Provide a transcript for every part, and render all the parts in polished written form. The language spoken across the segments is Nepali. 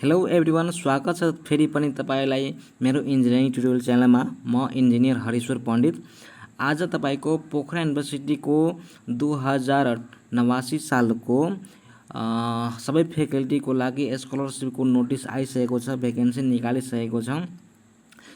हेलो एभ्रिवान, स्वागत छ फेरि पनि तपाईलाई मेरो इन्जिनियरिङ ट्युटोरियल च्यानलमा। म इन्जिनियर हरीश्वर पण्डित। आज तपाईको पोखरा युनिभर्सिटीको 2089 सालको सबै फ्याकल्टीको लागि स्कलरसिपको नोटिस आइसकेको छ, भ्याकेन्सी निकालिसकेको छ।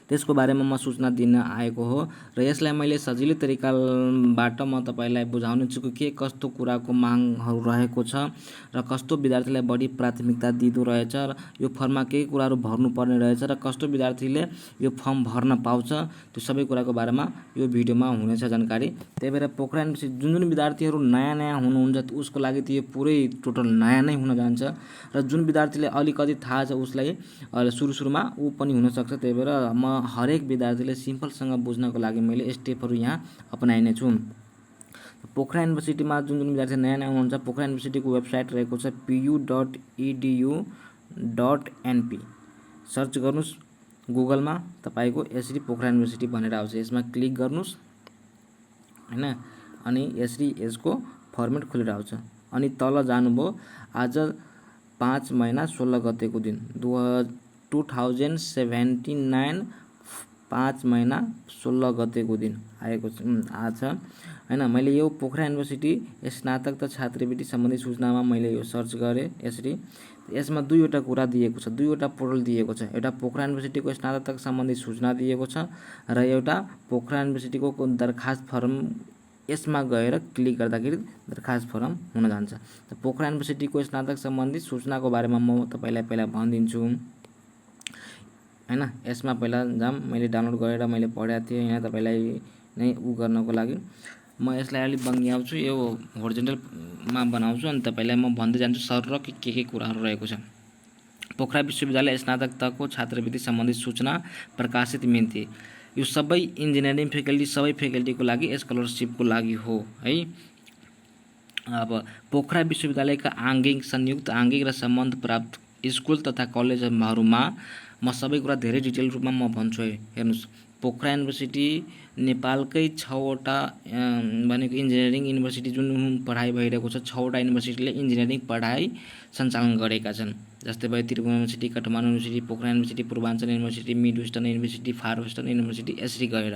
त्यसको बारेमा म सूचना दिन आएको हो र यसलाई मैले सजिलो तरिकाबाट म तपाईलाई बुझाउने छु के कस्तो कुराको मागहरू रहेको छ र कस्तो विद्यार्थीलाई बढी प्राथमिकता दिँदो रहेछ र यो फर्ममा के कुराहरू भर्नुपर्ने रहेछ र कस्तो विद्यार्थीले यो फर्म भर्न पाउँछ, त्यो सबै कुराको बारेमा यो भिडियोमा हुनेछ जानकारी। त्यही भएर पोखरा युनिभर्सिटी जुन विद्यार्थीहरू नयाँ हुनुहुन्छ उसको लागि त यो पुरै टोटल नयाँ नै हुन जान्छ र जुन विद्यार्थीले अलिकति थाहा छ उसलाई सुरुमा ऊ पनि हुनसक्छ। त्यही भएर म हरेक विद्यार्थीले सिम्पलसँग बुझ्नको लागि मैले स्टेपहरू यहाँ अपनाइने छु। पोखरा युनिभर्सिटीमा जुन विद्यार्थी नयाँ हुनुहुन्छ, पोखरा युनिभर्सिटीको वेबसाइट रहेको छ pu.edu.np। सर्च गर्नुस् गुगलमा, तपाईको यसरी पोखरा युनिभर्सिटी भनेर आउँछ। यसमा क्लिक गर्नुस् हैन, अनि यसरी यसको फर्मेट खुलेर आउँछ। अनि तल जानुभयो, आज 5 महिना 16 गतेको दिन 2079 5 महिना 16 गतेको दिन आएको आज हैन। मैले यो पोखरा युनिभर्सिटी स्नातक छात्रवृत्ति सम्बन्धी सूचनामा मैले यो सर्च गरेँ यसरी। यसमा दुईवटा कुरा दिएको छ, दुईवटा पोर्टल दिएको छ। एउटा पोखरा युनिभर्सिटीको स्नातक सम्बन्धी सूचना दिएको छ र एउटा पोखरा युनिभर्सिटीको दरखास्त फर्म। यसमा गएर क्लिक गर्दाखेरि दरखास्त फर्म हुन जान्छ। पोखरा युनिभर्सिटीको स्नातक सम्बन्धी सूचनाको बारेमा म तपाईलाई पहिला भनिदिन्छु हैन। यसमा पहिला जाम, मैले डाउनलोड गरेर मैले पढेको थिएँ यहाँ तपाईलाई नै गर्नको लागि। म यसलाई अलि बङ्ग्याउँछु, यो होरिजोन्टलमा बनाउँछु अनि तपाईलाई म भन्दै जान्छु सर के कुराहरू रहेको छ। पोखरा विश्वविद्यालय स्नातक तहको छात्रवृत्ति सम्बन्धी सूचना प्रकाशित मिति। यो सबै इन्जिनियरिङ फ्याकल्टी सबै फ्याकल्टीको लागि स्कलरसिपको लागि हो है। अब पोखरा विश्वविद्यालयका आंगिक, संयुक्त आंगिक र सम्बन्ध प्राप्त स्कुल तथा कलेजहरूमा म सबै कुरा धेरै डिटेल रूपमा म भन्छु है। हेर्नुस्, पोखरा युनिभर्सिटी नेपालकै 6वटा भनेको इन्जिनियरिङ युनिभर्सिटी जुन पढाइ भइरहेको छ, 6वटा युनिभर्सिटीले इन्जिनियरिङ पढाइ सञ्चालन गरेका छन्। जस्तै भयो Tribhuvan university, Kathmandu university, Pokhara university, Purwanchal university, mid western university, far western university, यसरी गएर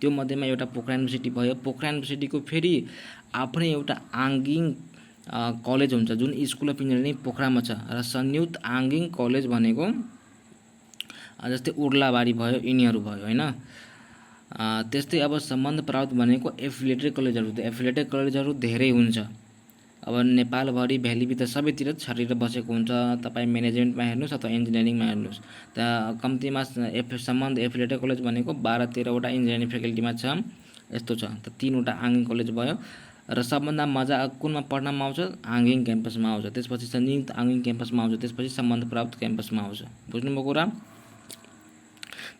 त्यो मध्येमा एउटा पोखरा युनिभर्सिटी भयो। पोखरा युनिभर्सिटीको फेरि आफ्नै एउटा आंगिक कलेज हुन्छ जुन स्कुल अफ इन्जिनियरिङ पोखरामा छ र संयुक्त आंगिक कलेज भनेको जस्तै उर्लाबारी भयो, यिनीहरू भयो हैन। त्यस्तै अब सम्बन्ध प्राप्त भनेको एफिलिएटेड कलेजहरू। एफिलिएटेड कलेजहरू धेरै हुन्छ। अब नेपालभरि भ्यालीभित्र त सबैतिर छरिएर बसेको हुन्छ। तपाईँ म्यानेजमेन्टमा हेर्नुहोस् अथवा इन्जिनियरिङमा हेर्नुहोस्, त कम्तीमा सम्बन्ध एफिलिएटेड कलेज भनेको 12-13वटा इन्जिनियरिङ फ्याकल्टीमा छ। यस्तो छ त 3वटा आंगिक कलेज भयो र सबभन्दा मजा कुनमा पढ्नमा आउँछ, आंगिक क्याम्पसमा आउँछ। त्यसपछि संयुक्त आंगिक क्याम्पसमा आउँछ, त्यसपछि सम्बन्ध प्राप्त क्याम्पसमा आउँछ। बुझ्नुभयो कुरा?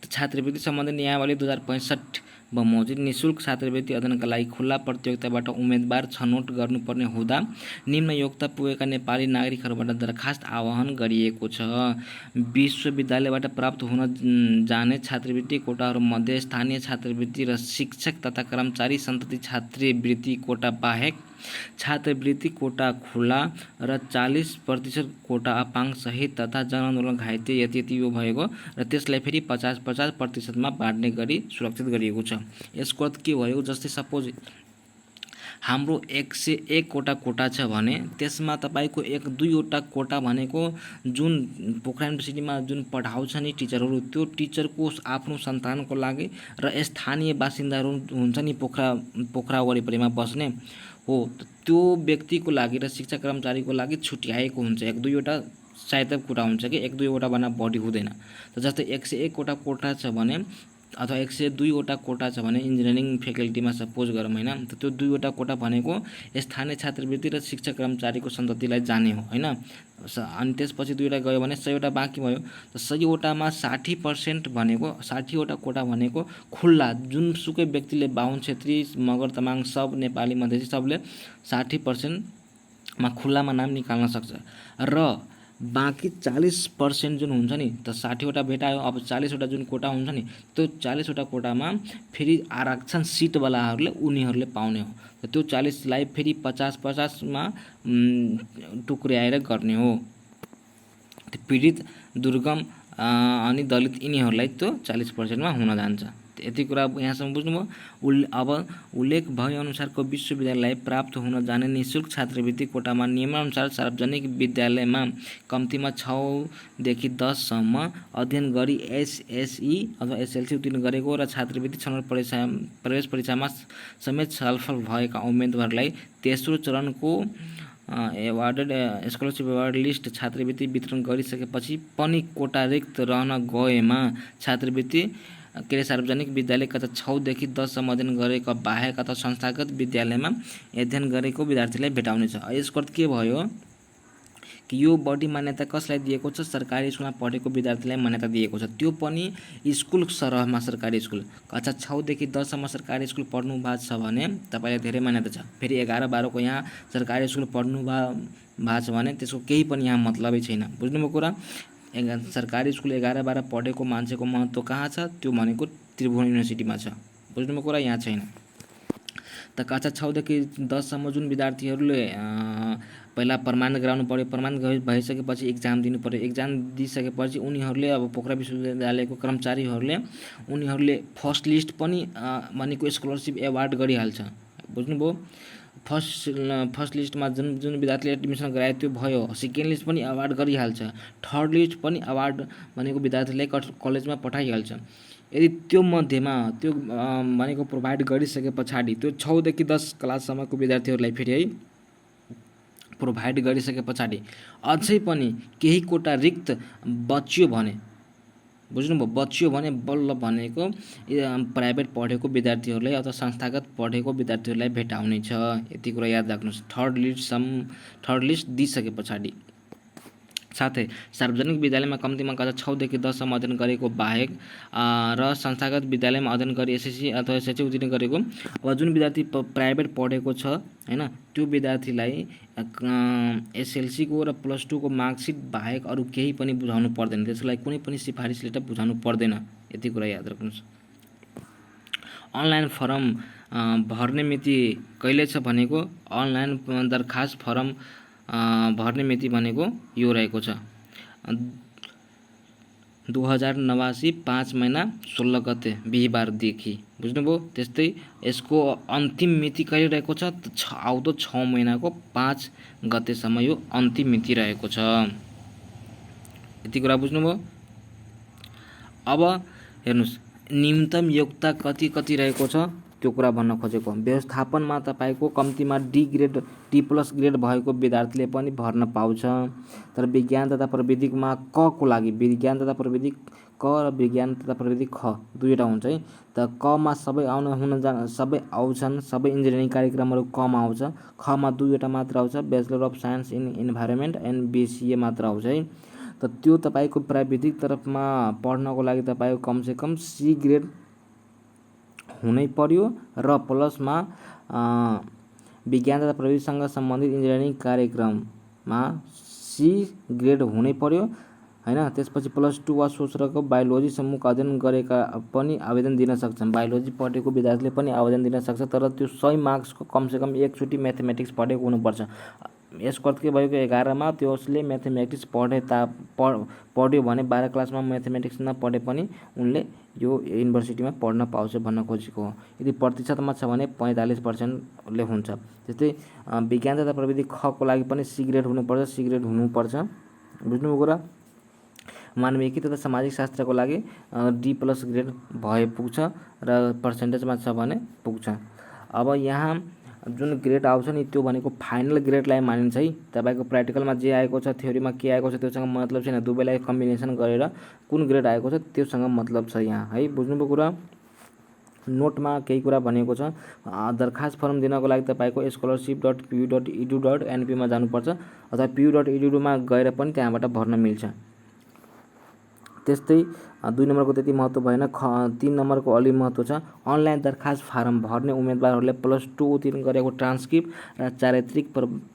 छात्रवृत्ति सम्बन्धी नियमावली 2065 बमोजिम निःशुल्क छात्रवृत्ति अध्ययनका लागि खुल्ला प्रतियोगिताबाट उम्मेदवार छनौट गर्नुपर्ने हुँदा निम्न योग्यता पुगेका नेपाली नागरिकहरूबाट दरखास्त आह्वान गरिएको छ। विश्वविद्यालयबाट प्राप्त हुन जाने छात्रवृत्ति कोटाहरूमध्ये स्थानीय छात्रवृत्ति र शिक्षक तथा कर्मचारी सन्तति छात्रवृत्ति कोटा बाहेक छात्रवृत्ति कोटा खुला र 40% कोटा अपाङ्ग सहित तथा जनआन्दोलन घाइते यति यो भएको र त्यसलाई फेरि 50% बाँड्ने गरी सुरक्षित गरिएको छ। यसको अर्थ के भयो, जस्तै सपोज हाम्रो 101वटा कोटा छ भने त्यसमा तपाईको 1-2वटा कोटा भनेको जुन पोखरा युनिभर्सिटीमा जुन पढाउँछ नि टिचरहरू, त्यो टिचरको आफ्नो सन्तानको लागि र स्थानीय बासिन्दाहरू हुन्छ नि पोखरा वरिपरिमा बस्ने हो, त्यो व्यक्तिको लागि र शिक्षा कर्मचारीको लागि छुट्याएको हुन्छ। 1-2वटा सायद कुरा हुन्छ कि 1-2वटा भन्दा बढी हुँदैन। त जस्तै 101वटा कोटा छ भने अथवा 102वटा कोटा छ भने इन्जिनियरिङ फ्याकल्टीमा सपोज गरौँ हैन, त त्यो 2वटा कोटा भनेको स्थानीय छात्रवृत्ति र शिक्षक कर्मचारीको सन्ततिलाई जाने हो हैन। अनि त्यसपछि 2वटा गयो भने 100वटा बाँकी भयो। त 100वटामा 60% भनेको 60वटा कोटा भनेको खुल्ला, जुनसुकै व्यक्तिले बाहुन, क्षेत्री, मगर, तामाङ सब नेपाली मधेसी सबले 60%मा खुल्लामा नाम निकाल्न सक्छ र बाँकी 40% जुन हुन्छ नि, त 60वटा भेटायो। अब 40वटा जुन कोटा हुन्छ नि, त्यो 40वटा कोटामा फेरि आरक्षण सिटवालाहरूले उनीहरूले पाउने हो। त्यो 40लाई फेरि 50-50मा टुक्र्याएर गर्ने हो। पीडित, दुर्गम अनि दलित यिनीहरूलाई त्यो 40% मा हुन जान्छ। यति कुरा यहाँसम्म बुझ्नुभयो। अब उल्लेख भएअनुसारको विश्वविद्यालयलाई प्राप्त हुन जाने निःशुल्क छात्रवृत्ति कोटामा नियमानुसार सार्वजनिक विद्यालयमा कम्तीमा 6 देखि 10 सम्म अध्ययन गरी एसएसई अथवा एसएलसी उत्तीर्ण गरेको र छात्रवृत्ति छनौट प्रवेश परीक्षामा समेत छलफल भएका उम्मेदवारलाई तेस्रो चरणको एवार्डेड स्कलरसिप एवार्ड लिस्ट छात्रवृत्ति वितरण गरिसकेपछि पनि कोटा रिक्त रहन गएमा छात्रवृत्ति सार्वजनिक विद्यालय कक्षा 6 देखि 10 सम्म अध्ययन गरेका बाहेक अथवा संस्थागत विद्यालयमा अध्ययन गरेको विद्यार्थीलाई भेटाउनेछ। यसको अर्थ के भयो कि यो बढी मान्यता कसलाई दिएको छ? सरकारी स्कुलमा पढेको विद्यार्थीलाई मान्यता दिएको छ, त्यो पनि स्कुल सरहमा। सरकारी स्कुल कक्षा 6 देखि 10 सम्म सरकारी स्कुल पढ्नु भएको छ भने तपाईँलाई धेरै मान्यता छ। फेरि 11-12 को यहाँ सरकारी स्कुल पढ्नु भएको छ भने त्यसको केही पनि यहाँ मतलबै छैन। बुझ्नुभयो कुरा? सरकारी स्कुल 11-12 पढेको मान्छेको महत्त्व कहाँ छ? त्यो भनेको त्रिभुवन युनिभर्सिटीमा छ। बुझ्नुभयो कुरा? यहाँ छैन। त कक्षा 6 देखि 10 सम्म जुन विद्यार्थीहरूले पहिला प्रमाण गराउनु पर्यो, प्रमाण भइसकेपछि इक्जाम दिनु पर्यो, इक्जाम दिइसकेपछि उनीहरूले अब पोखरा विश्वविद्यालयको कर्मचारीहरूले उनीहरूले फर्स्ट लिस्ट पनि भनेको स्कलरसिप एवार्ड गरिहाल्छ। बुझ्नुभयो? फर्स्ट लिस्टमा जुन विद्यार्थीले एडमिसन गरायो त्यो भयो, सेकेन्ड लिस्ट पनि अवार्ड गरिहाल्छ, थर्ड लिस्ट पनि अवार्ड भनेको विद्यार्थीलाई कलेजमा पठाइहाल्छ। यदि त्यो मध्येमा त्यो भनेको प्रोभाइड गरिसके पछाडि त्यो 6 देखि 10 क्लाससम्मको विद्यार्थीहरूलाई फेरि है प्रोभाइड गरिसके पछाडि अझै पनि केही कोटा रिक्त बच्यो भने, बुझ्नुभयो? बच्यो भने बल्ल भनेको प्राइभेट पढेको विद्यार्थीहरूलाई अथवा संस्थागत पढेको विद्यार्थीहरूलाई भेटाउने छ। यति कुरा याद राख्नुहोस्। थर्ड लिस्ट दिइसके पछाडि। साथै सार्वजनिक विद्यालयमा कम्तीमा कक्षा 6 देखि 10 सम्म अध्ययन गरेको बाहेक र संस्थागत विद्यालयमा अध्ययन गरी एसएससी अथवा एसएचसी उत्तीर्ण गरेको अब जुन विद्यार्थी प्राइभेट पढेको छ हैन, त्यो विद्यार्थीलाई एसएलसीको र +2 को मार्कसिट बाहेक अरू केही पनि बुझाउनु पर्दैन। त्यसलाई कुनै पनि सिफारिस लेटर बुझाउनु पर्दैन। यति कुरा याद राख्नुहोस्। अनलाइन फर्म भर्ने मिति कहिले छ भनेको अनलाइन दरखास्त फर्म भर्ने मिति भनेको यो रहेको छ 2089 5 महिना 16 गते बिहीबारदेखि। बुझ्नुभयो? त्यस्तै यसको अन्तिम मिति कहिले रहेको छ? आउँदो 6 महिनाको 5 गतेसम्म यो अन्तिम मिति रहेको छ। यति कुरा बुझ्नुभयो? अब हेर्नुहोस्, न्यूनतम योग्यता कति रहेको छ त्यो कुरा भन्न खोजेको। व्यवस्थापनमा तपाईँको कम्तीमा डी प्लस ग्रेड भएको विद्यार्थीले पनि भर्न पाउँछ। तर विज्ञान तथा प्रविधिमा क को लागि विज्ञान तथा प्रविधि क र विज्ञान तथा प्रविधि ख दुईवटा हुन्छ है। त क मा सबै सबै आउँछन्, सबै इन्जिनियरिङ कार्यक्रमहरू क मा आउँछ। ख मा दुईवटा मात्र आउँछ, bachelor of science in environment and BCA मात्र आउँछ है। त त्यो तपाईँको प्राविधिक तरफमा पढ्नको लागि तपाईँको कमसेकम सी ग्रेड हुनै पर्यो र प्लसमा विज्ञान तथा प्रविधिसँग सम्बन्धित इन्जिनियरिङ कार्यक्रममा सी ग्रेड हुनै पर्यो हैन। त्यसपछि +2 वा सोस्रको बायोलोजी सम्मुख अध्ययन गरेका पनि आवेदन दिन सक्छन्। बायोलोजी पढेको विद्यार्थीले पनि आवेदन दिन सक्छ, तर त्यो 100 मार्क्सको कमसेकम एकचोटि म्याथमेटिक्स पढेको हुनुपर्छ। यसको अर्थ के भयो कि 11 मा त्यसले म्याथमेटिक्स पढ्यो भने 12 क्लासमा म्याथमेटिक्स नपढे पनि उनले यो युनिभर्सिटीमा पढ्न पाउँछ भन्न खोजेको हो। यदि प्रतिशतमा छ भने 45% ले हुन्छ। त्यस्तै विज्ञान तथा प्रविधि ख को लागि पनि सी ग्रेड हुनुपर्छ, सी ग्रेड हुनुपर्छ। बुझ्नुभयो कुरा? मानविकी तथा सामाजिक शास्त्रको लागि डी प्लस ग्रेड भए पुग्छ र पर्सेन्टेजमा छ भने पुग्छ। अब यहाँ जुन ग्रेड आउँछ नि त्यो भनेको फाइनल ग्रेडलाई मानिन्छ है। तपाईँको प्र्याक्टिकलमा जे आएको छ, थ्योरीमा के आएको छ त्योसँग मतलब छैन। दुवैलाई कम्बिनेसन गरेर कुन ग्रेड आएको छ त्योसँग मतलब छ यहाँ है। बुझ्नुभयो कुरा? नोटमा केही कुरा भनेको छ। दरखास्त फर्म दिनको लागि तपाईँको scholarship.pu.edu.np मा जानुपर्छ अथवा pu.edu मा गएर पनि त्यहाँबाट भर्न मिल्छ। त्यस्तै 2 नम्बरको त्यति महत्त्व भएन। 3 नम्बरको अलि महत्त्व छ। अनलाइन दरखास्त फारम भर्ने उम्मेदवारहरूले +2 उत्तीर्ण गरेको ट्रान्सक्रिप्ट र चारित्रिक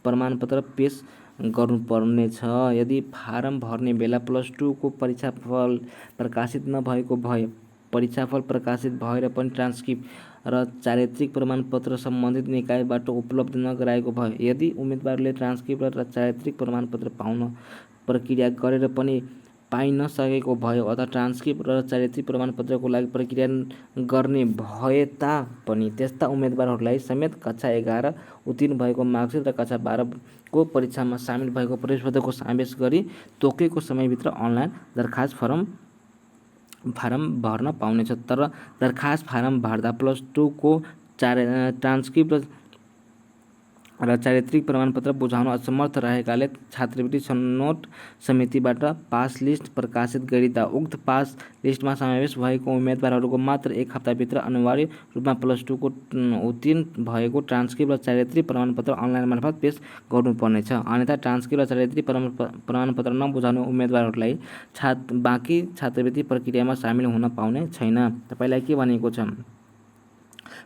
प्रमाणपत्र पेश गर्नुपर्ने छ। यदि फारम भर्ने बेला +2 को परीक्षाफल प्रकाशित नभएको भए, परीक्षाफल प्रकाशित भएर पनि ट्रान्सक्रिप्ट र चारित्रिक प्रमाणपत्र सम्बन्धित निकायबाट उपलब्ध नगराएको भए, यदि उम्मेदवारले ट्रान्सक्रिप्ट र चारित्रिक प्रमाणपत्र प्रक्रिया गरेर पनि पाइ नसकेको भयो अथवा ट्रान्सक्रिप्ट र चारित्रिक प्रमाणपत्रको लागि प्रक्रिया गर्ने भए तापनि त्यस्ता उम्मेदवारहरूलाई समेत कक्षा 11 उत्तीर्ण भएको मार्कसिट र कक्षा 12 को परीक्षामा सामेल भएको प्रवेशपत्रको समावेश गरी तोकेको समयभित्र अनलाइन दरखास्त फारम भर्न पाउनेछ। तर दरखास्त फारम भर्दा +2 को ट्रान्सक्रिप्ट र चारित्रिक प्रमाणपत्र बुझाउन असमर्थ रहेकाले छात्रवृत्ति छनौट समितिबाट पास लिस्ट प्रकाशित गरिँदा उक्त पास लिस्टमा समावेश भएको उम्मेदवारहरूको मात्र 1 हप्ताभित्र अनिवार्य रूपमा +2 को उत्तीर्ण भएको ट्रान्सक्रिप्ट र चारित्रिक प्रमाणपत्र अनलाइन मार्फत पेश गर्नुपर्नेछ। अन्यथा ट्रान्सक्रिप्ट र चारित्रिक प्रमाणपत्र नबुझाउने उम्मेदवारहरूलाई बाँकी छात्रवृत्ति प्रक्रियामा सामेल हुन पाउने छैन। तपाईँलाई के भनेको छ,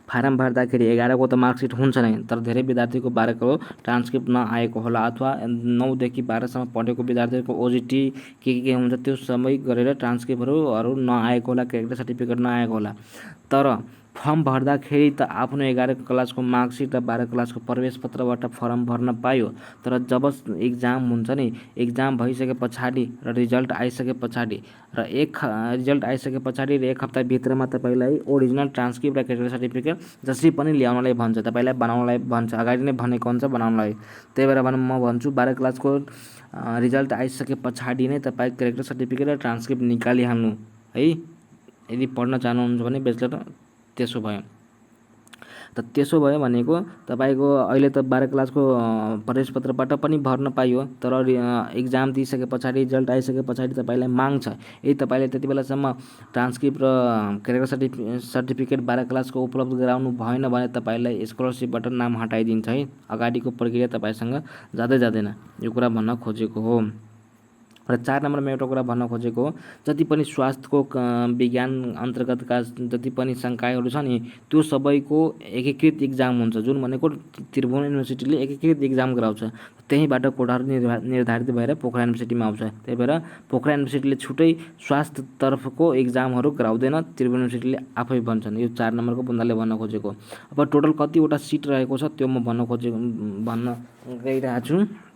फारम भर्दाखेरि 11 को त मार्कसिट हुन्छ नै, तर धेरै विद्यार्थीको 12 को ट्रान्सक्रिप्ट नआएको होला अथवा 9 देखि 12 सम्म पढेको विद्यार्थीहरूको ओजिटी के हुन्छ त्यो सबै गरेर ट्रान्सक्रिप्टहरू नआएको होला, क्यारेक्टर सर्टिफिकेट नआएको होला। तर फर्म भर्दाखेरि त आफ्नो 11 क्लासको मार्कसिट र 12 क्लासको प्रवेश पत्रबाट फर्म भर्न पायो। तर जब इक्जाम हुन्छ नि, इक्जाम भइसके पछाडि र रिजल्ट आइसके पछाडि र एक हप्ताभित्रमा तपाईँलाई ओरिजिनल ट्रान्सक्रिप्ट र क्यारेक्टर सर्टिफिकेट जसरी पनि ल्याउनलाई भन्छ, तपाईँलाई बनाउनलाई भन्छ, अगाडि नै भनेको हुन्छ बनाउनलाई। त्यही भएर म भन्छु 12 क्लासको रिजल्ट आइसके पछाडि नै तपाईँ क्यारेक्टर सर्टिफिकेट र ट्रान्सक्रिप्ट निकालिहाल्नु है, यदि पढ्न चाहनुहुन्छ भने बेचलर। त्यसो भयो भनेको तपाईँको अहिले त 12 क्लासको प्रवेश पत्रबाट पनि भर्न पाइयो, तर इक्जाम दिइसके पछाडि रिजल्ट आइसके पछाडि तपाईँलाई माग्छ। यदि तपाईँले त्यति बेलासम्म ट्रान्सक्रिप्ट र क्यारेक्टर सर्टिफिकेट 12 क्लासको उपलब्ध गराउनु भएन भने तपाईँलाई स्कलरसिपबाट नाम हटाइदिन्छ है। अगाडिको प्रक्रिया तपाईँसँग जाँदैन, यो कुरा भन्न खोजेको हो। र 4 नम्बरमा एउटा कुरा भन्न खोजेको हो, जति पनि स्वास्थ्यको विज्ञान अन्तर्गतका जति पनि संकायहरू छ नि त्यो सबैको एकीकृत इक्जाम हुन्छ, जुन भनेको त्रिभुवन युनिभर्सिटीले एकीकृत इक्जाम गराउँछ। त्यहीँबाट कोटाहरू निर्धारित भएर पोखरा युनिभर्सिटीमा आउँछ। त्यही भएर पोखरा युनिभर्सिटीले छुट्टै स्वास्थ्य तर्फको इक्जामहरू गराउँदैन, त्रिभुवन युनिभर्सिटीले आफै भन्छन्। यो 4 नम्बरको बन्दाले भन्न खोजेको। अब टोटल कतिवटा सिट रहेको छ त्यो म भन्न गइरहेको छु।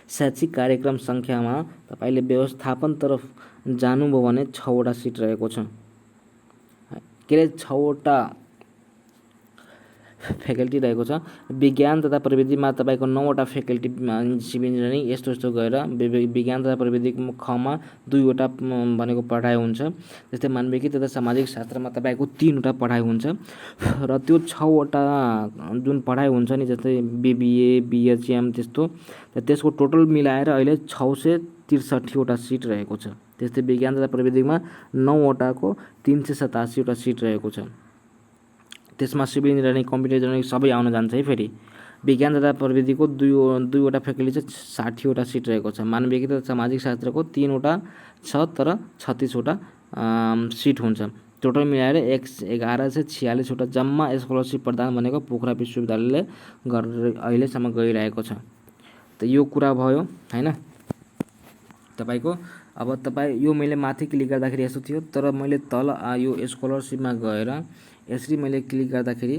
शैक्षिक कार्यक्रम सङ्ख्यामा तपाईँले व्यवस्थापनतर्फ जानुभयो भने 6 वटा सिट रहेको छ। के अरे 6 वटा फ्याकल्टी रहेको छ। विज्ञान तथा प्रविधिमा तपाईँको 9 वटा फ्याकल्टी, सिभिल इन्जिनियरिङ यस्तो गएर विज्ञान तथा प्रविधिको खमा 2 वटा भनेको पढाइ हुन्छ। जस्तै मानविकी तथा सामाजिक शास्त्रमा तपाईँको 3 वटा पढाइ हुन्छ। र त्यो 6 वटा जुन पढाइ हुन्छ नि, जस्तै BBA BHM त्यस्तो, त्यसको टोटल मिलाएर अहिले 663 वटा सिट रहेको छ। त्यस्तै विज्ञान तथा प्रविधिमा 9 वटाको 387 वटा सिट रहेको छ। त्यसमा सिभिल इन्जिनियरिङ कम्प्युटर इन्जिनियरिङ सबै आउन जान्छ है। फेरि विज्ञान तथा प्रविधिको 2 वटा फ्याकल्टी छ, 60 वटा सिट रहेको छ। मानविकी तथा सामाजिक शास्त्रको 3 वटा छ, तर 36 वटा सिट हुन्छ। टोटल मिलाएर 1146 वटा जम्मा स्कलरसिप प्रदान भनेको पोखरा विश्वविद्यालयले गरेर अहिलेसम्म गइरहेको छ। त यो कुरा भयो हैन तपाईँको। अब तपाईँ यो मैले माथि क्लिक गर्दाखेरि यस्तो थियो, तर मैले तल यो स्कलरसिपमा गएर यसरी मैले क्लिक गर्दाखेरि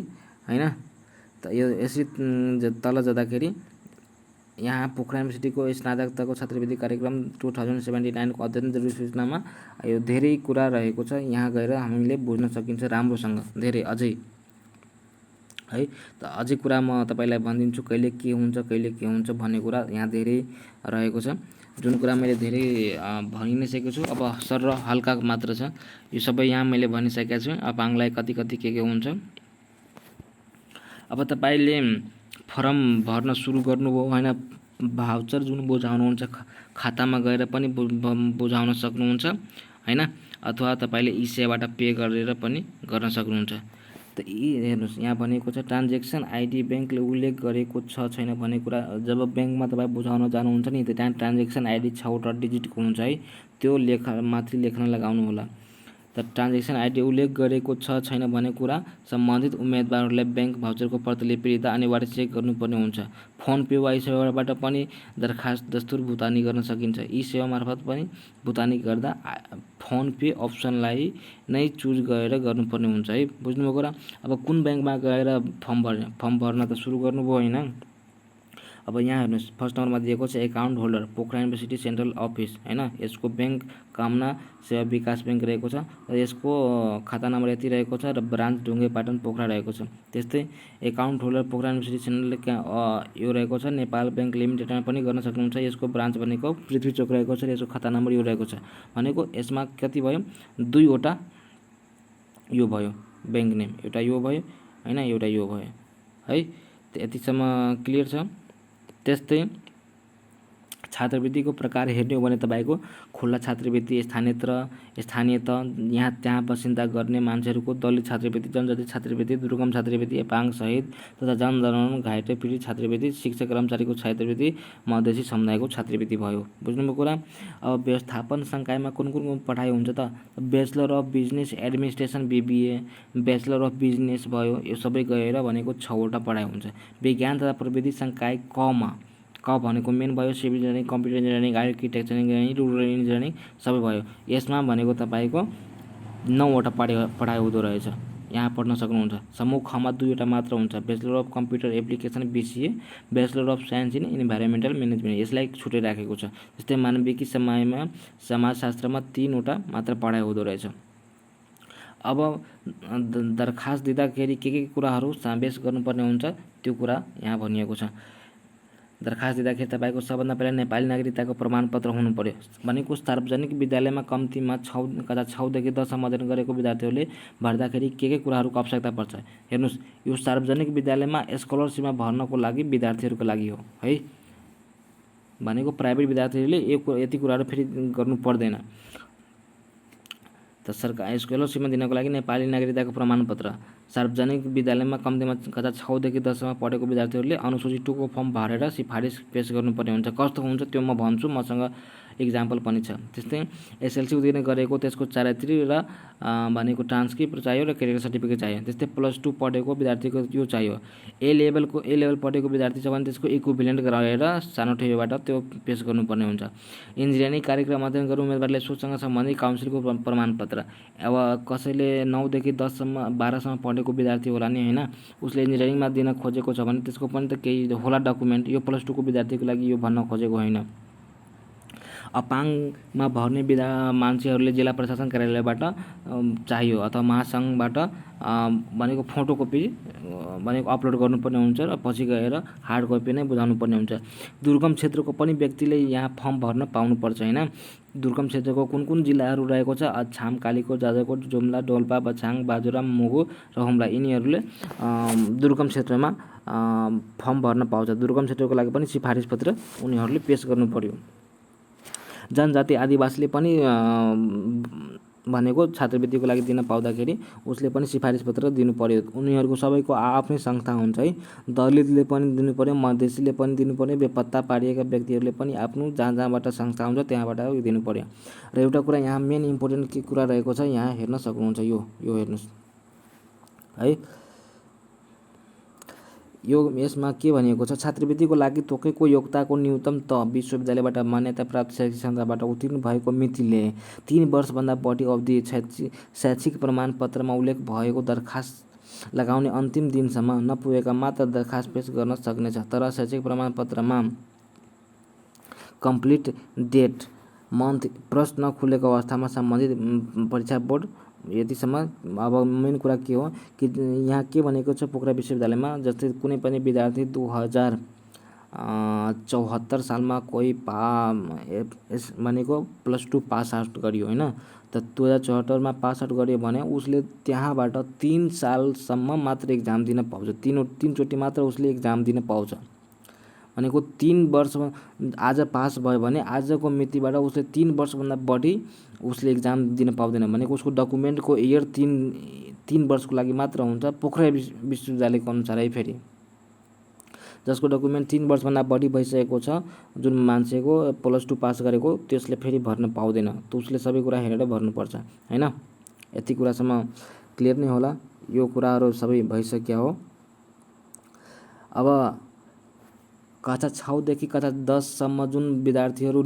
हैन, त यो यसरी तल जाँदाखेरि यहाँ पोखरा युनिभर्सिटीको स्नातकताको छात्रवृत्ति कार्यक्रम 2079 को अध्ययन जरुरी सूचनामा यो धेरै कुरा रहेको छ। यहाँ गएर हामीले बुझ्न सकिन्छ राम्रोसँग, धेरै अझै है। त अझै कुरा म तपाईँलाई भनिदिन्छु कहिले के हुन्छ भन्ने कुरा यहाँ धेरै रहेको छ। जुन कुरा मैले धेरै भनि नै सकेको छु। अब सर र हल्का मात्र छ, यो सबै यहाँ मैले भनिसकेको छु। अब आङलाई कति के हुन्छ। अब तपाईँले फर्म भर्न सुरु गर्नुभयो हैन, भाउचर जुन बुझाउनुहुन्छ खातामा गएर पनि बुझाउन सक्नुहुन्छ हैन, अथवा तपाईँले ई-सेवाबाट पे गरेर पनि गर्न सक्नुहुन्छ। त हेर्नुहोस् यहाँ भनेको छ ट्रान्जेक्सन आइडी ब्याङ्कले उल्लेख गरेको छ छैन भन्ने कुरा। जब ब्याङ्कमा तपाईँ बुझाउन जानुहुन्छ नि, त्यहाँ ट्रान्जेक्सन आइडी 6 वटा डिजिटको हुन्छ है, त्यो माथि लेख्न लगाउनु होला। त ट्रान्जेक्सन आइडी उल्लेख गरेको छ छैन भन्ने कुरा सम्बन्धित उम्मेदवारहरूलाई ब्याङ्क भाउचरको प्रतिलिपि दिँदा अनिवार्य चेक गर्नुपर्ने हुन्छ। फोन पे वा ई-सेवाबाट पनि दरखास्त दस्तुर भुक्तानी गर्न सकिन्छ। ई-सेवा मार्फत पनि भुक्तानी गर्दा फोन पे अप्सनलाई नै चुज गरेर गर्नुपर्ने हुन्छ है। बुझ्नुभयो कुरा। अब कुन ब्याङ्कमा गएर फर्म भर्न त सुरु गर्नुभयो हैन। अब यहाँ हेर्नुहोस् फर्स्ट नम्बरमा दिएको छ account holder Pokhara university central office हैन, यसको ब्याङ्क कामना सेवा विकास ब्याङ्क रहेको छ र यसको खाता नम्बर यति रहेको छ र ब्रान्च ढुङ्गे पाटन पोखरा रहेको छ। त्यस्तै account holder Pokhara university central यो रहेको छ नेपाल ब्याङ्क लिमिटेडमा पनि गर्न सक्नुहुन्छ। यसको ब्रान्च भनेको पृथ्वी चोक रहेको छ र यसको खाता नम्बर यो रहेको छ। भनेको यसमा कति भयो, 2वटा यो भयो ब्याङ्क नेम, एउटा यो भयो हैन, एउटा यो भयो है। यतिसम्म क्लियर छ। त्यस्तै छात्रवृत्तिको प्रकार हेर्ने हो भने तपाईँको खुल्ला छात्रवृत्ति, स्थानीय यहाँ त्यहाँ बसिन्दा गर्ने मान्छेहरूको दलित छात्रवृत्ति, जनजाति छात्रवृत्ति, दुर्गम छात्रवृत्ति, अपाङ्ग शहीद तथा जनजनन घाइते पीडित छात्रवृत्ति, शिक्षक कर्मचारीको छात्रवृत्ति, मधेसी समुदायको छात्रवृत्ति भयो। बुझ्नुभयो कुरा। अब व्यवस्थापन संकायमा कुन कुन पढाइ हुन्छ त, bachelor of business administration BBA, bachelor of business भयो, यो सबै गएर भनेको 6वटा पढाइ हुन्छ। विज्ञान तथा प्रविधि संकाय क भनेको मेन भयो, civil engineering, computer engineering, architecture engineering, rural engineering सबै भयो। यसमा भनेको तपाईँको 9वटा पढाइ हुँदो रहेछ, यहाँ पढ्न सक्नुहुन्छ। समूह खमा 2वटा मात्र हुन्छ, bachelor of computer application BCA, bachelor of science in environmental management, यसलाई छुट्टै राखेको छ। जस्तै मानविकी समाजशास्त्रमा 3वटा मात्र पढाइ हुँदो रहेछ। अब दरखास्त दिँदाखेरि के कुराहरू समावेश गर्नुपर्ने हुन्छ त्यो कुरा यहाँ भनिएको छ। दरखास्त दिँदाखेरि तपाईँको सबभन्दा पहिला नेपाली नागरिकताको प्रमाणपत्र हुनु पर्यो। भनेको सार्वजनिक विद्यालयमा कम्तीमा कक्षा 6देखि 10सम्म अध्ययन गरेको विद्यार्थीहरूले भर्दाखेरि के कुराहरूको आवश्यकता पर्छ हेर्नुहोस्। यो सार्वजनिक विद्यालयमा स्कलरसिपमा भर्नको लागि विद्यार्थीहरूको लागि हो है। भनेको प्राइभेट विद्यार्थीहरूले यति कुराहरू फेरि गर्नु पर्दैन। त सरकार स्कलरसिपमा दिनको लागि नेपाली नागरिकताको प्रमाणपत्र, सार्वजनिक विद्यालयमा कम्तीमा कक्षा 6देखि 10सम्म पढेको विद्यार्थीहरूले अनुसूची 2 को फर्म भरेर सिफारिस पेश गर्नुपर्ने हुन्छ। कस्तो हुन्छ त्यो म भन्छु, मसँग इक्जाम्पल पनि छ। त्यस्तै SLC उत्तीर्ण गरेको त्यसको चारित्री र भनेको ट्रान्सक्रिप्ट चाहियो र क्यारियर सर्टिफिकेट चाहियो। त्यस्तै +2 पढेको विद्यार्थीको यो चाहियो। ए लेभल पढेको विद्यार्थी छ भने त्यसको इक्विभ्यालेन्ट गराएर सानो ठेयोबाट त्यो पेश गर्नुपर्ने हुन्छ। इन्जिनियरिङ कार्यक्रम अध्ययन गर्ने उम्मेदवारले सोसँग सम्बन्धित काउन्सिलको प्रमाणपत्र। अब कसैले 9देखि 10सम्म 12सम्म पढेको विद्यार्थी होला नि हैन, उसले इन्जिनियरिङमा दिन खोजेको छ भने त्यसको पनि त केही होला डकुमेन्ट। यो +2 को विद्यार्थीको लागि यो भन्न खोजेको होइन। अपाङ्गमा भर्ने मान्छेहरूले जिल्ला प्रशासन कार्यालयबाट चाहियो अथवा महासङ्घबाट भनेको फोटोकपी भनेको अपलोड गर्नुपर्ने हुन्छ र पछि गएर हार्ड कपी नै बुझाउनु पर्ने हुन्छ। दुर्गम क्षेत्रको पनि व्यक्तिले यहाँ फर्म भर्न पाउनुपर्छ हैन। दुर्गम क्षेत्रको कुन जिल्लाहरू रहेको छ, अछाम, कालीकोट, जाजरकोट, जुम्ला, डोल्पा, बछाङ, बाजुराम, मुगु र हुम्ला, यिनीहरूले दुर्गम क्षेत्रमा फर्म भर्न पाउँछ। दुर्गम क्षेत्रको लागि पनि सिफारिस पत्र उनीहरूले पेश गर्नु पर्यो। जनजाति आदिवासीले पनि भनेको छात्रवृत्तिको लागि दिन पाउँदाखेरि उसले पनि सिफारिस पत्र दिनु पर्यो। उनीहरूको सबैको आफ्नै संस्था हुन्छ है। दलितले पनि दिनु पर्यो, मधेसीले पनि दिनु पर्यो, बेपत्ता पारिएका व्यक्तिहरूले पनि आफ्नो जहाँबाट संस्था हुन्छ त्यहाँबाट दिनु पर्यो। र एउटा कुरा यहाँ मेन इम्पोर्टेन्ट के कुरा रहेको छ यहाँ हेर्न सक्नुहुन्छ, यो हेर्नुहोस् है। यो यसमा के भनिएको छ, छात्रवृत्तिको लागि तोकेको योग्यताको न्यूनतम त विश्वविद्यालयबाट मान्यता प्राप्त शैक्षिक संस्थाबाट उत्तीर्ण भएको मितिले 3 वर्षभन्दा बढी अवधि शैक्षिक प्रमाणपत्रमा उल्लेख भएको दरखास्त लगाउने अन्तिम दिनसम्म नपुगेका मात्र दरखास्त पेश गर्न सक्नेछ। तर शैक्षिक प्रमाणपत्रमा कम्प्लिट डेट मन्थ प्रश्न नखुलेको अवस्थामा सम्बन्धित परीक्षा बोर्ड यतिसम्म। अब मेन कुरा के हो कि यहाँ के भनेको छ, पोखरा विश्वविद्यालयमा जस्तै कुनै पनि विद्यार्थी 2074 सालमा कोही भनेको +2 पास आउट गरियो हैन। त 2074 पास आउट गर्यो भने उसले त्यहाँबाट 3 सालसम्म मात्र एक्जाम दिन पाउँछ। तीनचोटि मात्र उसले एक्जाम दिन पाउँछ। भनेको 3 वर्ष आज पास भयो भने आजको मितिबाट उसले 3 वर्षभन्दा बढी उसले एक्जाम दिन पाउँदैन। भनेको उसको डकुमेन्टको इयर 3 वर्षको लागि मात्र हुन्छ पोखरा विश्वविद्यालयको अनुसार है। फेरि जसको डकुमेन्ट 3 वर्षभन्दा बढी भइसकेको छ, जुन मान्छेको +2 पास गरेको, त्यसले फेरि भर्न पाउँदैन। त उसले सबै कुरा हेरेर भर्नुपर्छ हैन। यति कुरासम्म क्लियर नै होला। यो कुराहरू सबै भइसक्यो हो। अब कक्षा 6 देखि कक्षा 10सम्म जुन विद्यार्थीहरू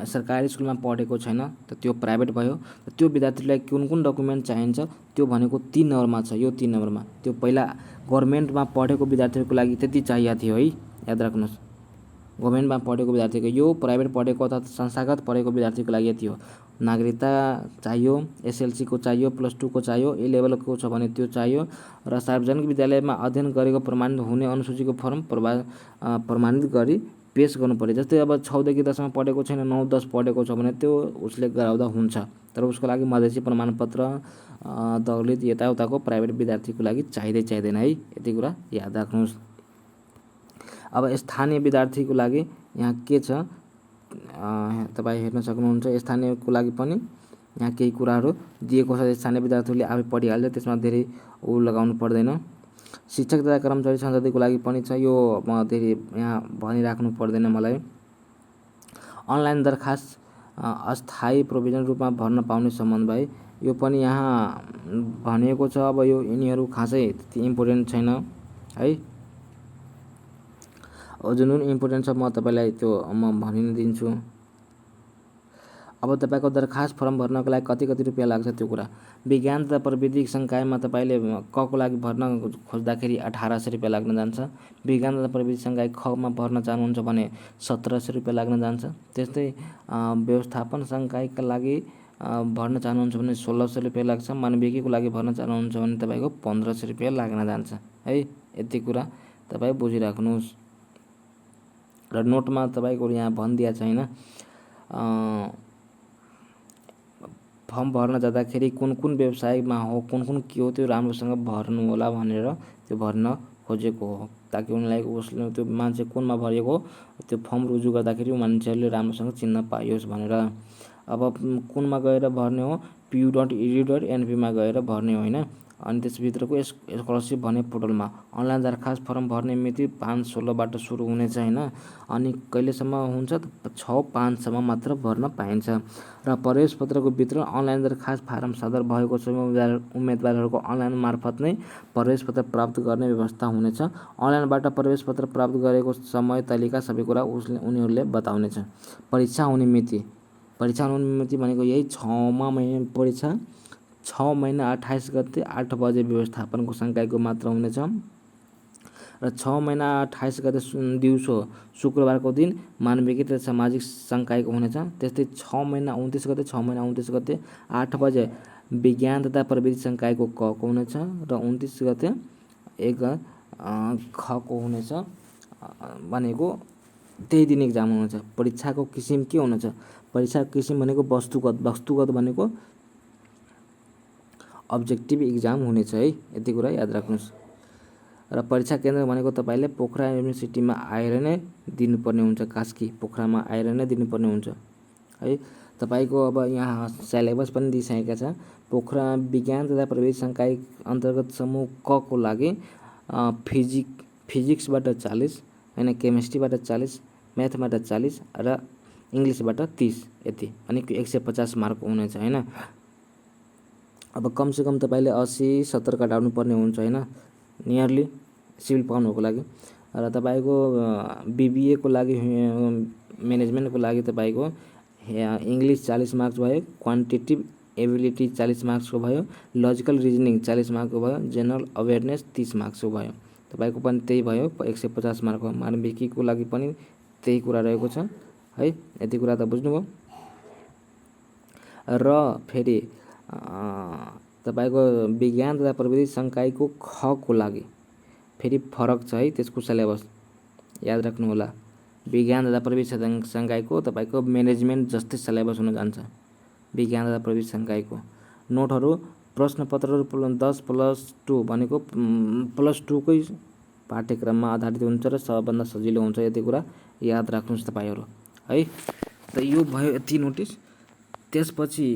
सरकारी स्कुलमा पढेको छैन त त्यो प्राइभेट भयो। त्यो विद्यार्थीलाई कुन डकुमेन्ट चाहिन्छ त्यो भनेको 3 नम्बरमा छ। यो 3 नम्बरमा त्यो पहिला गभर्नमेन्टमा पढेको विद्यार्थीहरूको लागि त्यति चाहिएको थियो है, याद राख्नुहोस्। गभर्मेन्टमा पढेको विद्यार्थीको, यो प्राइभेट पढेको अथवा संस्थागत पढेको विद्यार्थीको लागि यति हो। नागरिकता चाहियो, एसएलसी को चाहियो, +2 को चाहियो, ए लेभलको छ भने त्यो चाहियो र सार्वजनिक विद्यालयमा अध्ययन गरेको प्रमाणित हुने अनुसूचीको फर्म प्रमाणित गरी पेश गर्नु पर्यो। जस्तै अब 6 देखि 10 मा पढेको छैन, 9, 10 पढेको छ भने त्यो उसले गराउँदा हुन्छ, तर उसको लागि मधेसी प्रमाणपत्र दलित यताउताको प्राइभेट विद्यार्थीको लागि चाहिँदैन है। यति कुरा याद राख्नुहोस्। अब स्थानीय विद्यार्थीको लागि यहाँ के छ तपाईँ हेर्न सक्नुहुन्छ। स्थानीयको लागि पनि यहाँ केही कुराहरू दिएको छ। स्थानीय विद्यार्थीले आफै पढिहाल्छ, त्यसमा धेरै लगाउनु पर्दैन। शिक्षक तथा कर्मचारी सञ्चालनको लागि पनि छ, यो म धेरै यहाँ भनिराख्नु पर्दैन मलाई। अनलाइन दरखास्त अस्थायी प्रोभिजन रूपमा भर्न पाउने सम्बन्ध भाइ, यो पनि यहाँ भनिएको छ। अब यो यिनीहरू खासै त्यति इम्पोर्टेन्ट छैन है। जुन इम्पोर्टेन्ट छ म तपाईँलाई त्यो म भनि दिन्छु। अब तपाईँको दरखास्त फर्म भर्नको लागि कति रुपियाँ लाग्छ त्यो कुरा। विज्ञान तथा प्रविधिक संकायमा तपाईँले क को लागि भर्न खोज्दाखेरि 1800 रुपियाँ लाग्न जान्छ। विज्ञान तथा प्रविधि संकाय खमा भर्न चाहनुहुन्छ भने 1700 रुपियाँ लाग्न जान्छ। त्यस्तै व्यवस्थापन संकायका लागि भर्न चाहनुहुन्छ भने 1600 रुपियाँ लाग्छ। मानविकीको लागि भर्न चाहनुहुन्छ भने तपाईँको 1500 रुपियाँ लाग्न जान्छ है। यति कुरा तपाईँ बुझिराख्नुहोस्। र नोटमा तपाईँको यहाँ भनिदिया छैन फर्म भर्न जाँदाखेरि कुन व्यवसायमा हो, कुन के हो त्यो राम्रोसँग भर्नु होला भनेर त्यो भर्न खोजेको हो, ताकि उनलाई उसले त्यो मान्छे कुनमा भरेको त्यो फर्म रुजु गर्दाखेरि मान्छेहरूले राम्रोसँग चिन्न पाइयोस् भनेर। अब कुनमा गएर भर्ने हो, pu.edu.np मा गएर भर्ने हो होइन। अनि त्यसभित्रको स्कलरसिप भन्ने पोर्टलमा अनलाइन दरखास्त फर्म भर्ने मिति 5/16बाट सुरु हुनेछ होइन। अनि कहिलेसम्म हुन्छ, 6/5सम्म मात्र भर्न पाइन्छ। र प्रवेश पत्रको वितरण अनलाइन दरखास्त फारम सादर भएको समय उम्मेदवारहरूको अनलाइन मार्फत नै प्रवेश पत्र प्राप्त गर्ने व्यवस्था हुनेछ। अनलाइनबाट प्रवेश पत्र प्राप्त गरेको समय तालिका सबै कुरा उनीहरूले बताउनेछ। परीक्षा हुने मिति भनेको यही 6 महिना परीक्षा 6 महिना 28 गते 8 बजे व्यवस्थापनको संकायको मात्र हुनेछ र 6 महिना 28 गते दिउँसो शुक्रबारको दिन मानविकी तथा सामाजिक संकायको हुनेछ। त्यस्तै 6 महिना 29 गते 8 बजे विज्ञान तथा प्रविधि संकायको क को हुनेछ र 29 गते 1 ख को हुनेछ भनेको त्यही दिन एक्जाम हुनेछ। परीक्षाको किसिम के हुनेछ? परीक्षाको किसिम भनेको वस्तुगत भनेको अब्जेक्टिभ एक्जाम हुनेछ है। यति कुरा याद राख्नुहोस्। र परीक्षा केन्द्र भनेको तपाईँले पोखरा युनिभर्सिटीमा आएर नै दिनुपर्ने हुन्छ। कास्की पोखरामा आएर नै दिनुपर्ने हुन्छ है। तपाईँको अब यहाँ सिलेबस पनि दिइसकेका छ। पोखरा विज्ञान तथा प्रविधि संकाय अन्तर्गत समूह क को लागि फिजिक्सबाट 40 होइन, केमिस्ट्रीबाट 40, म्याथबाट 40 र इङ्ग्लिसबाट 30 यति, अनि 150 मार्क हुनेछ होइन। अब कमसेकम तपाईँले 80-70 काटाउनु पर्ने हुन्छ होइन, नियरली सिभिल पाउनुको लागि। र तपाईँको बिबिए को लागि म्यानेजमेन्टको लागि तपाईँको इङ्ग्लिस 40 मार्क्स भयो, क्वान्टिटिभ एबिलिटी 40 मार्क्सको भयो, लजिकल रिजनिङ 40 मार्क्सको भयो, जेनरल अवेरनेस 30 मार्क्सको भयो। तपाईँको पनि त्यही भयो 150 मार्कको। मानविकीको लागि पनि त्यही कुरा रहेको छ है। यति कुरा त बुझ्नुभयो। र फेरि तपाईँको विज्ञान तथा प्रविधि संकायको ख को लागि फेरि फरक छ है, त्यसको सिलेबस याद राख्नु होला। विज्ञान तथा प्रविधि संकायको तपाईँको म्यानेजमेन्ट जस्तै सिलेबस हुन जान्छ। विज्ञान तथा प्रविधि संकायको नोटहरू प्रश्नपत्रहरू 10+2 भनेको +2 कै पाठ्यक्रममा आधारित हुन्छ र सबभन्दा सजिलो हुन्छ। यति कुरा याद राख्नुहोस् तपाईँहरू है। त यो भयो यति नोटिस। त्यसपछि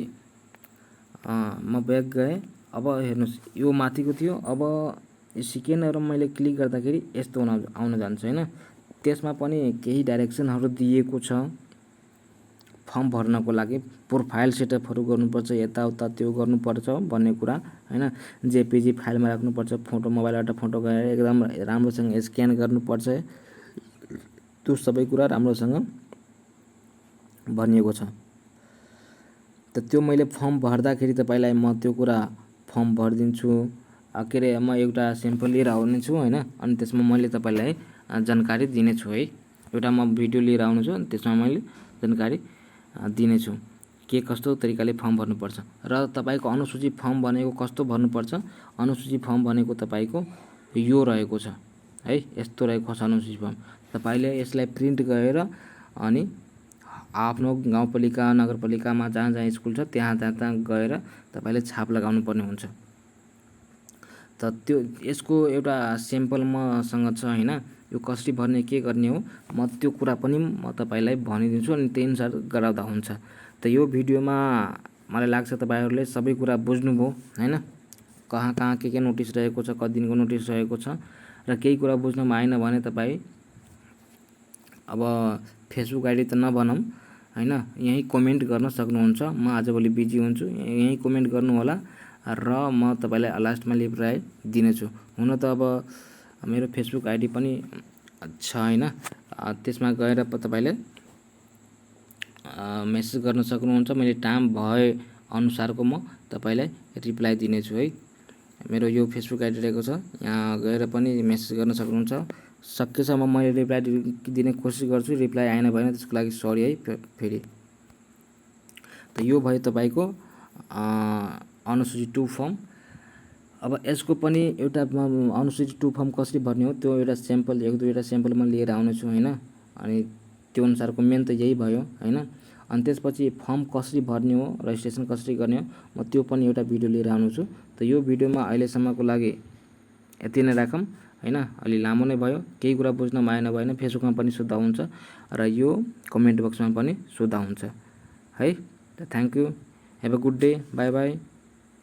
म ब्याक गएँ। अब हेर्नुहोस्, यो माथिको थियो। अब सेकेन्डहरू मैले क्लिक गर्दाखेरि यस्तो आउन जान्छ होइन। त्यसमा पनि केही डाइरेक्सनहरू दिएको छ फर्म भर्नको लागि। प्रोफाइल सेटअपहरू गर्नुपर्छ, यताउता त्यो गर्नुपर्छ भन्ने कुरा होइन। जेपिजी फाइलमा राख्नुपर्छ, फोटो मोबाइलबाट फोटो गएर एकदम राम्रोसँग स्क्यान गर्नुपर्छ। त्यो सबै कुरा राम्रोसँग भनिएको छ। त त्यो मैले फर्म भर्दाखेरि तपाईँलाई म त्यो कुरा फर्म भरिदिन्छु। के अरे म एउटा स्याम्पल लिएर आउनेछु होइन। अनि त्यसमा मैले तपाईँलाई जानकारी दिनेछु है। एउटा म भिडियो लिएर आउनेछु अनि त्यसमा मैले जानकारी दिनेछु के कस्तो तरिकाले फर्म भर्नुपर्छ। र तपाईको अनुसूची फर्म भनेको कस्तो भर्नुपर्छ, अनुसूची फर्म भनेको तपाईको यो रहेको छ है, यस्तो रहेको छ अनुसूची फर्म। तपाईले यसलाई प्रिन्ट गरेर अनि आफ्नो गाउँपालिका नगरपालिकामा जहाँ जहाँ स्कुल छ त्यहाँ त्यहाँ गएर तपाईले छाप लगाउनु पर्ने हुन्छ। त त्यो यसको एउटा स्याम्पल मसँग छ हैन, यो कसरी भर्ने के गर्ने हो म त्यो कुरा पनि म तपाईलाई भनिदिन्छु अनि त्यही अनुसार गराउँदा हुन्छ। त यो भिडियोमा मलाई लाग्छ तपाईहरुले सबै कुरा बुझ्नुभयो हैन, कहाँ कहाँ के नोटिस रहेको छ, कति दिनको नोटिस रहेको छ र केही कुरा बुझ्नमा आएन भने तपाई अब फेसबुक आइडी त नबनाऊ हैन, यही कमेन्ट गर्न सक्नुहुन्छ। म आजभोलि बिजी हुन्छु, यही कमेन्ट गर्नु होला र म तपाईलाई लास्टमा रिप्लाई दिनेछु। हुन त अब मेरो फेसबुक आइडी पनि छ हैन, त्यसमा गएर तपाईले मेसेज गर्न सक्नुहुन्छ। मैले टाइम भए अनुसारको म तपाईलाई रिप्लाई दिनेछु है। मेरो यो फेसबुक आइडी रहेको छ, यहाँ गएर पनि मेसेज गर्न सक्नुहुन्छ। सकेसम्म मैले रिप्लाई दिने कोसिस गर्छु, रिप्लाई आएन भने त्यसको लागि सरी है फेरि। त यो भयो तपाईको अनुसूची 2 फर्म। अब यसको पनि एउटा अनुसूची 2 फर्म कसरी भर्ने हो त्यो एउटा स्याम्पल, एक दुईवटा स्याम्पल म लिएर आउने छु हैन, अनि त्यो अनुसारको मेन त यही भयो हैन। अनि त्यसपछि फर्म कसरी भर्ने हो, रजिस्ट्रेसन कसरी गर्ने हो म त्यो पनि एउटा भिडियो लिएर आउने छु। त यो भिडियोमा अहिलेसम्मको लागि यति नै राखौँ हैन, अलि लामो नै भयो। केही कुरा बुझ्नमा आएन भने फेसबुकमा पनि सोध्दा हुन्छ र यो कमेन्ट बक्समा पनि सोध्दा हुन्छ है। त thank you, have a good day, by by.